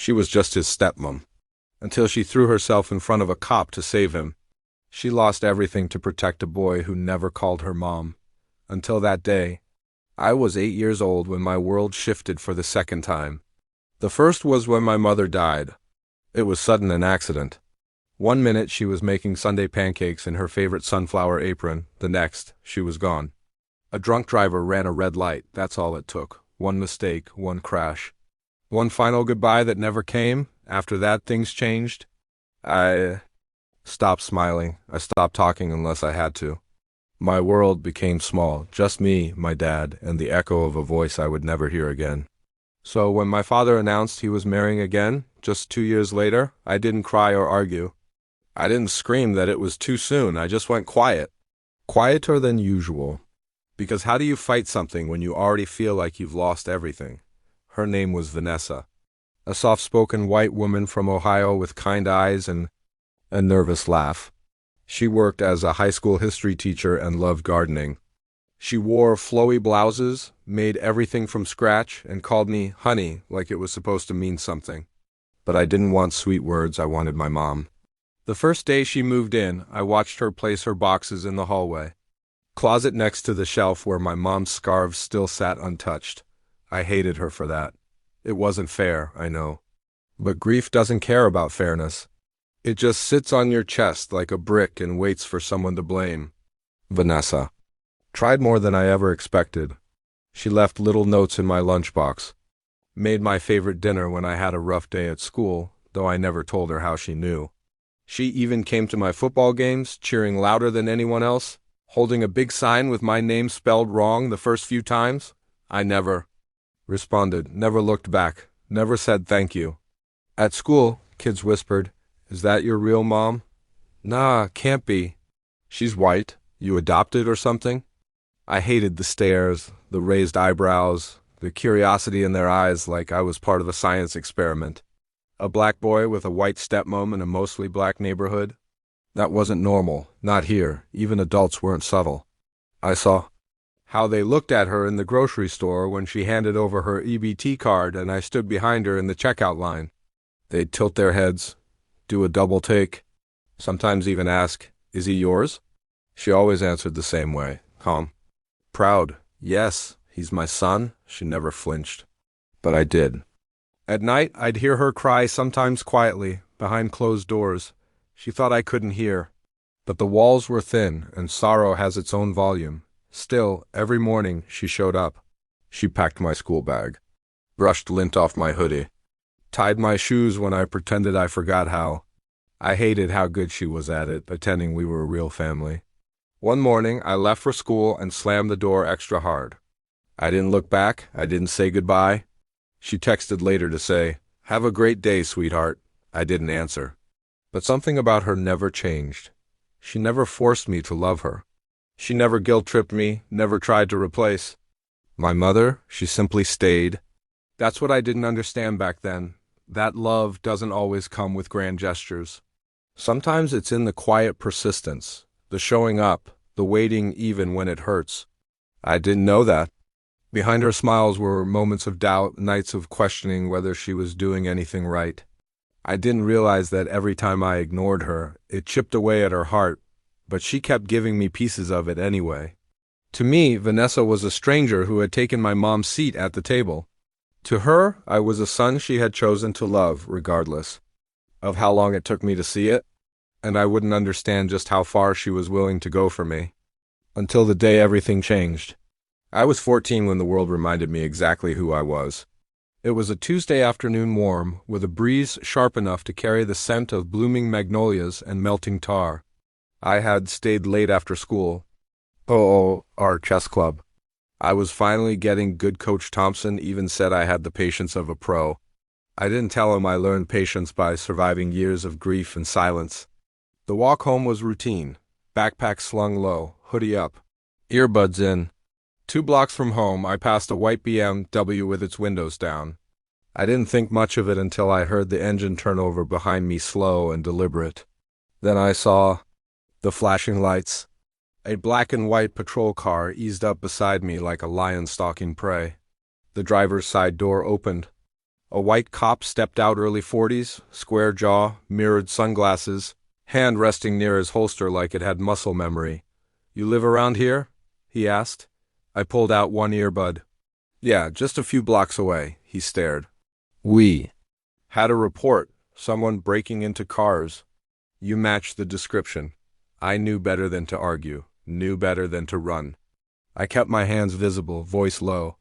She was just his stepmom. Until she threw herself in front of a cop to save him. She lost everything to protect a boy who never called her mom. Until that day. I was 8 years old when my world shifted for the second time. The first was when my mother died. It was sudden and accident. One minute she was making Sunday pancakes in her favorite sunflower apron, the next, she was gone. A drunk driver ran a red light, that's all it took. One mistake, one crash. One final goodbye that never came. After that, things changed. I stopped smiling. I stopped talking unless I had to. My world became small, just me, my dad, and the echo of a voice I would never hear again. So when my father announced he was marrying again, just 2 years later, I didn't cry or argue. I didn't scream that it was too soon, I just went quiet. Quieter than usual. Because how do you fight something when you already feel like you've lost everything? Her name was Vanessa. A soft-spoken white woman from Ohio with kind eyes and a nervous laugh. She worked as a high school history teacher and loved gardening. She wore flowy blouses, made everything from scratch, and called me honey like it was supposed to mean something. But I didn't want sweet words, I wanted my mom. The first day she moved in, I watched her place her boxes in the hallway. Closet next to the shelf where my mom's scarves still sat untouched. I hated her for that. It wasn't fair, I know. But grief doesn't care about fairness. It just sits on your chest like a brick and waits for someone to blame. Vanessa. Tried more than I ever expected. She left little notes in my lunchbox. Made my favorite dinner when I had a rough day at school, though I never told her how she knew. She even came to my football games, cheering louder than anyone else, holding a big sign with my name spelled wrong the first few times. I never responded, never looked back, never said thank you. At school, kids whispered, "Is that your real mom?" "Nah, can't be. She's white. You adopted or something?" I hated the stares, the raised eyebrows, the curiosity in their eyes like I was part of a science experiment. A black boy with a white stepmom in a mostly black neighborhood? That wasn't normal, not here. Even adults weren't subtle. I saw how they looked at her in the grocery store when she handed over her EBT card and I stood behind her in the checkout line. They'd tilt their heads, do a double take, sometimes even ask, "Is he yours?" She always answered the same way, calm. Proud, yes, he's my son. She never flinched. But I did. At night, I'd hear her cry, sometimes quietly, behind closed doors. She thought I couldn't hear. But the walls were thin, and sorrow has its own volume. Still, every morning, she showed up. She packed my school bag, brushed lint off my hoodie, tied my shoes when I pretended I forgot how. I hated how good she was at it, pretending we were a real family. One morning, I left for school and slammed the door extra hard. I didn't look back. I didn't say goodbye. She texted later to say, "Have a great day, sweetheart." I didn't answer. But something about her never changed. She never forced me to love her. She never guilt-tripped me, never tried to replace. My mother, she simply stayed. That's what I didn't understand back then. That love doesn't always come with grand gestures. Sometimes it's in the quiet persistence, the showing up, the waiting even when it hurts. I didn't know that. Behind her smiles were moments of doubt, nights of questioning whether she was doing anything right. I didn't realize that every time I ignored her, it chipped away at her heart, but she kept giving me pieces of it anyway. To me, Vanessa was a stranger who had taken my mom's seat at the table. To her, I was a son she had chosen to love, regardless of how long it took me to see it, and I wouldn't understand just how far she was willing to go for me. Until the day everything changed. I was 14 when the world reminded me exactly who I was. It was a Tuesday afternoon warm, with a breeze sharp enough to carry the scent of blooming magnolias and melting tar. I had stayed late after school. Our chess club. I was finally getting good. Coach Thompson even said I had the patience of a pro. I didn't tell him I learned patience by surviving years of grief and silence. The walk home was routine. Backpack slung low, hoodie up, earbuds in. 2 blocks from home, I passed a white BMW with its windows down. I didn't think much of it until I heard the engine turn over behind me, slow and deliberate. Then I saw the flashing lights. A black and white patrol car eased up beside me like a lion stalking prey. The driver's side door opened. A white cop stepped out, early 40s, square jaw, mirrored sunglasses, hand resting near his holster like it had muscle memory. "You live around here?" he asked. I pulled out one earbud. "Yeah, just a few blocks away," he stared. "We had a report, someone breaking into cars." "You matched the description." I knew better than to argue, knew better than to run. I kept my hands visible, voice low.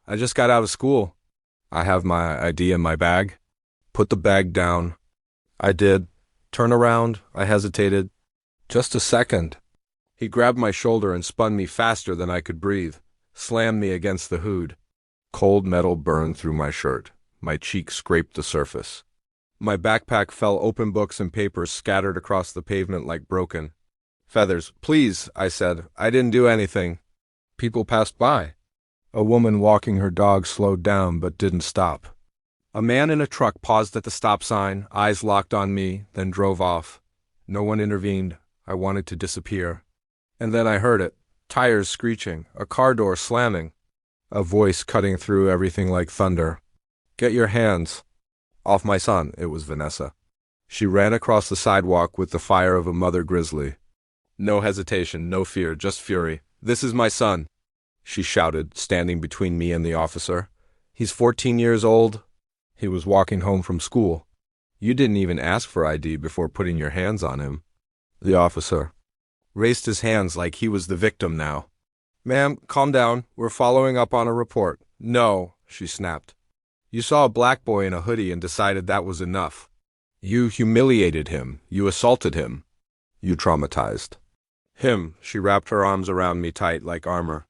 "I just got out of school." "I have my ID in my bag." "Put the bag down." I did. "Turn around." I hesitated. "Just a second." He grabbed my shoulder and spun me faster than I could breathe, slammed me against the hood. Cold metal burned through my shirt. My cheek scraped the surface. My backpack fell, open books and papers scattered across the pavement like broken feathers. "Please," I said. "I didn't do anything." People passed by. A woman walking her dog slowed down but didn't stop. A man in a truck paused at the stop sign, eyes locked on me, then drove off. No one intervened. I wanted to disappear. And then I heard it. Tires screeching, a car door slamming, a voice cutting through everything like thunder. "Get your hands off my son." It was Vanessa. She ran across the sidewalk with the fire of a mother grizzly. No hesitation, no fear, just fury. "This is my son," she shouted, standing between me and the officer. "He's 14 years old. He was walking home from school. You didn't even ask for ID before putting your hands on him." The officer raised his hands like he was the victim now. "Ma'am, calm down. We're following up on a report." "No," she snapped. "You saw a black boy in a hoodie and decided that was enough. You humiliated him. You assaulted him. You traumatized him." She wrapped her arms around me tight like armor.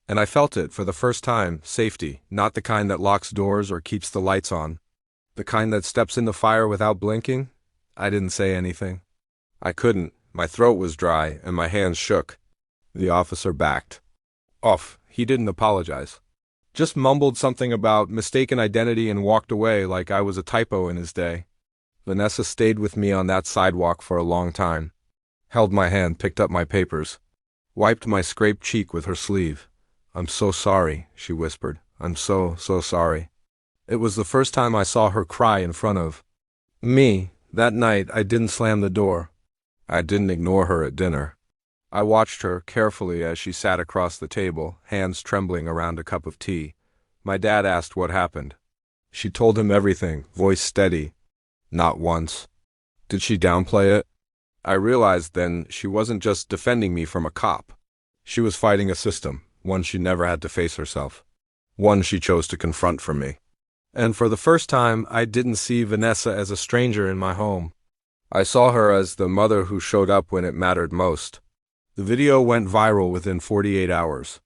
And I felt it for the first time, safety, not the kind that locks doors or keeps the lights on. The kind that steps in the fire without blinking. I didn't say anything. I couldn't. My throat was dry and my hands shook. The officer backed off. He didn't apologize. Just mumbled something about mistaken identity and walked away like I was a typo in his day. Vanessa stayed with me on that sidewalk for a long time. Held my hand, picked up my papers, wiped my scraped cheek with her sleeve. "I'm so sorry," she whispered. "I'm so sorry." It was the first time I saw her cry in front of me. That night, I didn't slam the door. I didn't ignore her at dinner. I watched her carefully as she sat across the table, hands trembling around a cup of tea. My dad asked what happened. She told him everything, voice steady. Not once did she downplay it. I realized then she wasn't just defending me from a cop. She was fighting a system, one she never had to face herself, one she chose to confront for me. And for the first time, I didn't see Vanessa as a stranger in my home. I saw her as the mother who showed up when it mattered most. The video went viral within 48 hours.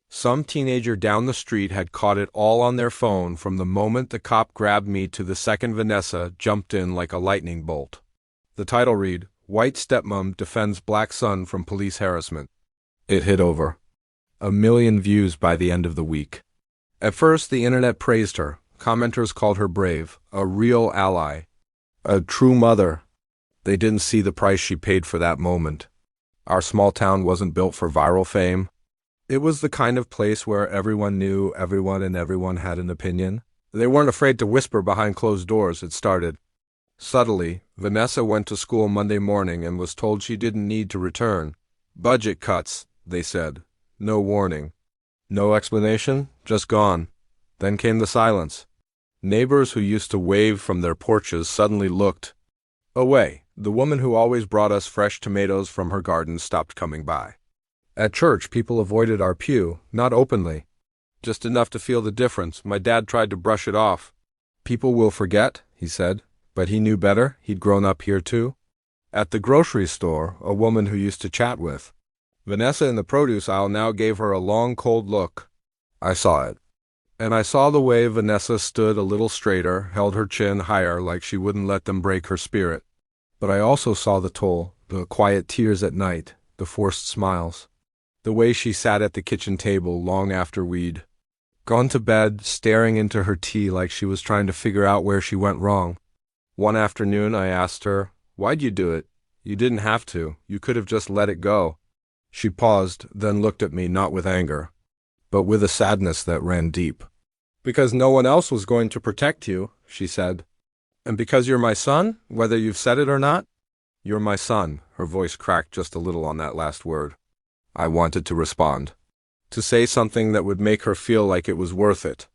Some teenager down the street had caught it all on their phone from the moment the cop grabbed me to the second Vanessa jumped in like a lightning bolt. The title read, "White Stepmom Defends Black Son from Police Harassment." It hit over 1 million views by the end of the week. At first, the internet praised her. Commenters called her brave, a real ally, a true mother. They didn't see the price she paid for that moment. Our small town wasn't built for viral fame. It was the kind of place where everyone knew everyone and everyone had an opinion. They weren't afraid to whisper behind closed doors. It started subtly. Vanessa went to school Monday morning and was told she didn't need to return. "Budget cuts," they said. No warning. No explanation, just gone. Then came the silence. Neighbors who used to wave from their porches suddenly looked away. The woman who always brought us fresh tomatoes from her garden stopped coming by. At church, people avoided our pew, not openly. Just enough to feel the difference. My dad tried to brush it off. "People will forget," he said. But he knew better. He'd grown up here too. At the grocery store, a woman who used to chat with Vanessa in the produce aisle now gave her a long, cold look. I saw it. And I saw the way Vanessa stood a little straighter, held her chin higher like she wouldn't let them break her spirit. But I also saw the toll, the quiet tears at night, the forced smiles. The way she sat at the kitchen table long after we'd gone to bed, staring into her tea like she was trying to figure out where she went wrong. One afternoon I asked her, "Why'd you do it? You didn't have to. You could have just let it go." She paused, then looked at me not with anger, but with a sadness that ran deep. Because no one else was going to protect you, she said. And because you're my son, whether you've said it or not? You're my son. Her voice cracked just a little on that last word. I wanted to respond, to say something that would make her feel like it was worth it.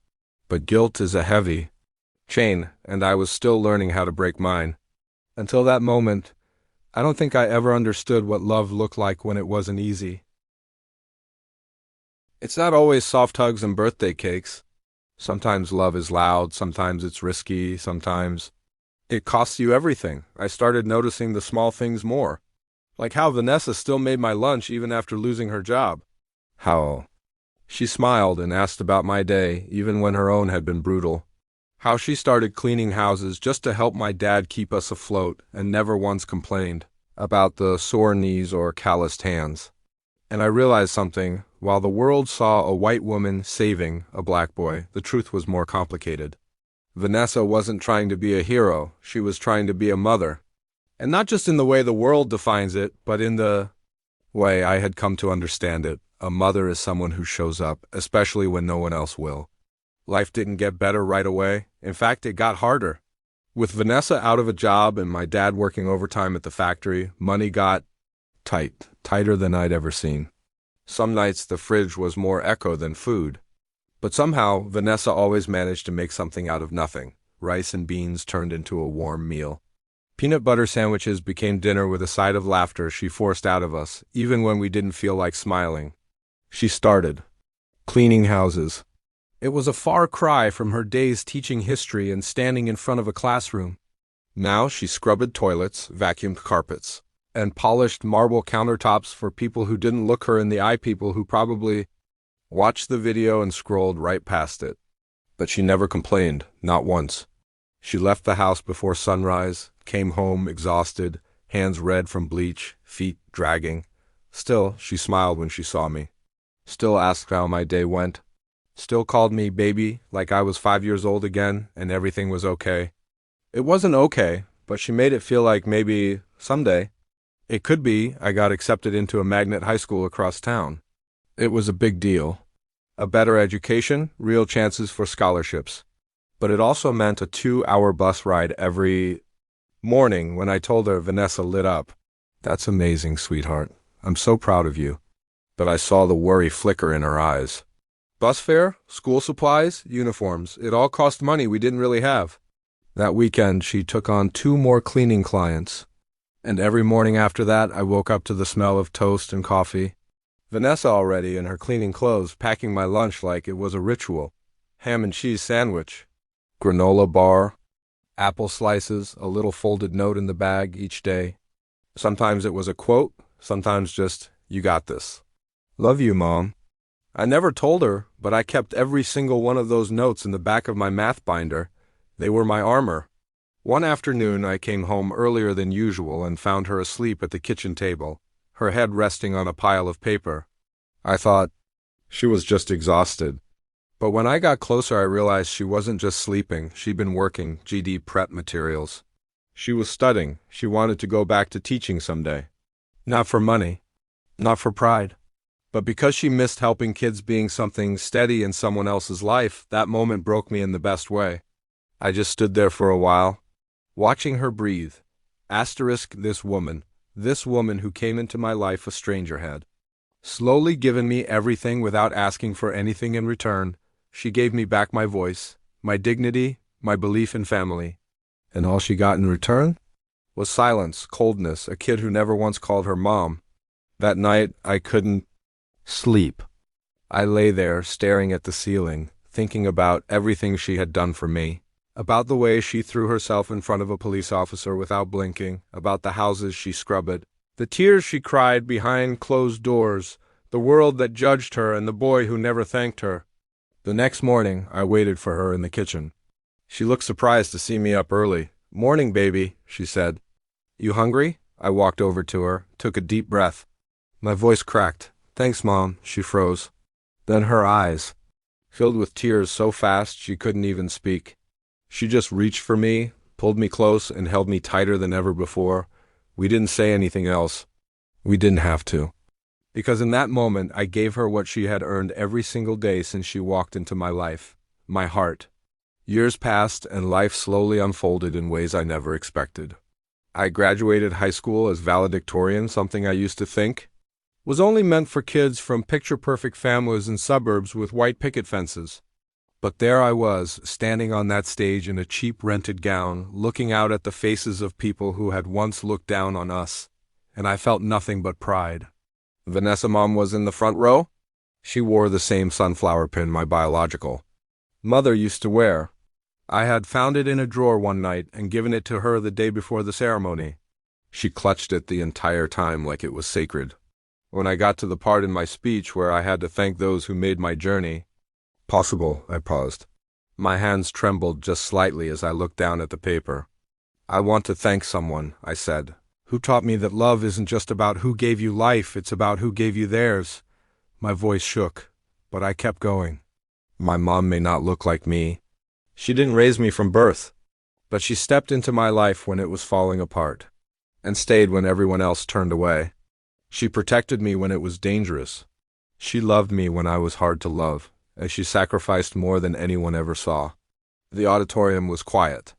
But guilt is a heavy chain, and I was still learning how to break mine. Until that moment, I don't think I ever understood what love looked like when it wasn't easy. It's not always soft hugs and birthday cakes. Sometimes love is loud, sometimes it's risky, sometimes it costs you everything. I started noticing the small things more. Like how Vanessa still made my lunch even after losing her job. How she smiled and asked about my day, even when her own had been brutal. How she started cleaning houses just to help my dad keep us afloat and never once complained about the sore knees or calloused hands. And I realized something. While the world saw a white woman saving a black boy, the truth was more complicated. Vanessa wasn't trying to be a hero. She was trying to be a mother. And not just in the way the world defines it, but in the way I had come to understand it. A mother is someone who shows up, especially when no one else will. Life didn't get better right away. In fact, it got harder. With Vanessa out of a job and my dad working overtime at the factory, money got tighter than I'd ever seen. Some nights the fridge was more echo than food. But somehow, Vanessa always managed to make something out of nothing. Rice and beans turned into a warm meal. Peanut butter sandwiches became dinner with a side of laughter she forced out of us, even when we didn't feel like smiling. She started cleaning houses. It was a far cry from her days teaching history and standing in front of a classroom. Now she scrubbed toilets, vacuumed carpets, and polished marble countertops for people who didn't look her in the eye, people who probably watched the video and scrolled right past it. But she never complained, not once. She left the house before sunrise, came home exhausted, hands red from bleach, feet dragging. Still, she smiled when she saw me. Still asked how my day went. Still called me baby, like I was 5 years old again and everything was okay. It wasn't okay, but she made it feel like maybe someday it could be I got accepted into a magnet high school across town. It was a big deal. A better education, real chances for scholarships. But it also meant a 2-hour bus ride every morning. When I told her, Vanessa lit up. That's amazing, sweetheart. I'm so proud of you. But I saw the worry flicker in her eyes. Bus fare, school supplies, uniforms. It all cost money we didn't really have. That weekend, she took on 2 more cleaning clients. And every morning after that, I woke up to the smell of toast and coffee. Vanessa already in her cleaning clothes, packing my lunch like it was a ritual. Ham and cheese sandwich, granola bar, apple slices, a little folded note in the bag each day. Sometimes it was a quote, sometimes just, "You got this. Love you, Mom." I never told her, but I kept every single one of those notes in the back of my math binder. They were my armor. One afternoon, I came home earlier than usual and found her asleep at the kitchen table, her head resting on a pile of paper. I thought she was just exhausted. But when I got closer, I realized she wasn't just sleeping. She'd been working GD prep materials. She was studying. She wanted to go back to teaching someday. Not for money, not for pride, but because she missed helping kids, being something steady in someone else's life. That moment broke me in the best way. I just stood there for a while, watching her breathe. Asterisk this woman who came into my life a stranger had slowly given me everything without asking for anything in return. She gave me back my voice, my dignity, my belief in family. And all she got in return was silence, coldness, a kid who never once called her mom. That night, I couldn't sleep. I lay there staring at the ceiling, thinking about everything she had done for me. About the way she threw herself in front of a police officer without blinking, about the houses she scrubbed, the tears she cried behind closed doors, the world that judged her and the boy who never thanked her. The next morning, I waited for her in the kitchen. She looked surprised to see me up early. "Morning, baby," she said. "You hungry?" I walked over to her, took a deep breath. My voice cracked. "Thanks, Mom." She froze. Then her eyes filled with tears so fast she couldn't even speak. She just reached for me, pulled me close, and held me tighter than ever before. We didn't say anything else. We didn't have to. Because in that moment, I gave her what she had earned every single day since she walked into my life. my heart. Years passed and life slowly unfolded in ways I never expected. I graduated high school as valedictorian, something I used to think was only meant for kids from picture-perfect families in suburbs with white picket fences. But there I was, standing on that stage in a cheap rented gown, looking out at the faces of people who had once looked down on us, and I felt nothing but pride. Vanessa Mom was in the front row. She wore the same sunflower pin my biological mother used to wear. I had found it in a drawer one night and given it to her the day before the ceremony. She clutched it the entire time like it was sacred. When I got to the part in my speech where I had to thank those who made my journey possible, I paused. My hands trembled just slightly as I looked down at the paper. I want to thank someone, I said, who taught me that love isn't just about who gave you life, it's about who gave you theirs. My voice shook, but I kept going. My mom may not look like me. She didn't raise me from birth, but she stepped into my life when it was falling apart, and stayed when everyone else turned away. She protected me when it was dangerous. She loved me when I was hard to love, and she sacrificed more than anyone ever saw. The auditorium was quiet.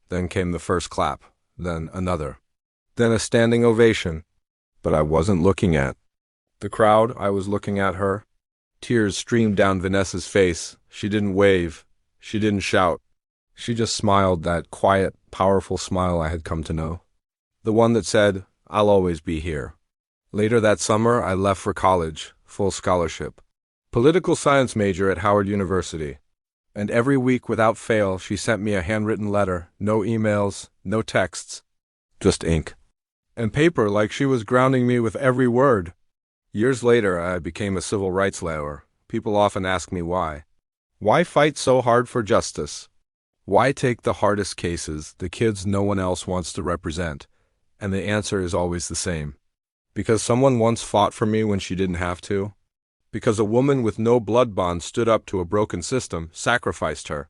Then came the first clap, then another, then a standing ovation. But I wasn't looking at the crowd, I was looking at her. Tears streamed down Vanessa's face. She didn't wave. She didn't shout. She just smiled, that quiet, powerful smile I had come to know. The one that said, "I'll always be here." Later that summer, I left for college, full scholarship. Political science major at Howard University. And every week without fail, she sent me a handwritten letter, no emails, no texts, just ink and paper, like she was grounding me with every word. Years later, I became a civil rights lawyer. People often ask me why. Why fight so hard for justice? Why take the hardest cases, the kids no one else wants to represent? And the answer is always the same. Because someone once fought for me when she didn't have to. Because a woman with no blood bond stood up to a broken system, sacrificed her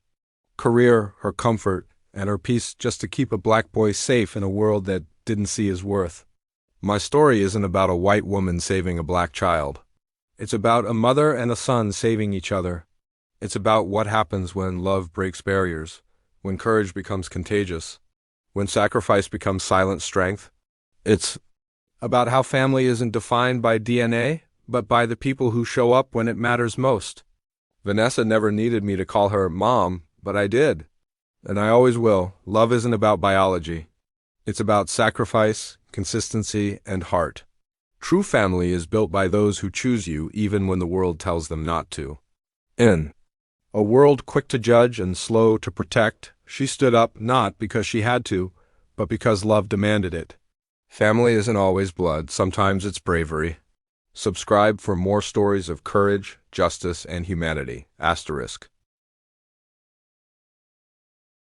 career, her comfort, and her peace just to keep a black boy safe in a world that didn't see his worth. My story isn't about a white woman saving a black child. It's about a mother and a son saving each other. It's about what happens when love breaks barriers, when courage becomes contagious, when sacrifice becomes silent strength. It's about how family isn't defined by DNA, but by the people who show up when it matters most. Vanessa never needed me to call her Mom, but I did. And I always will. Love isn't about biology. It's about sacrifice, consistency, and heart. True family is built by those who choose you even when the world tells them not to. In a world quick to judge and slow to protect, she stood up not because she had to, but because love demanded it. Family isn't always blood, sometimes it's bravery. Subscribe for more stories of courage, justice, and humanity. *.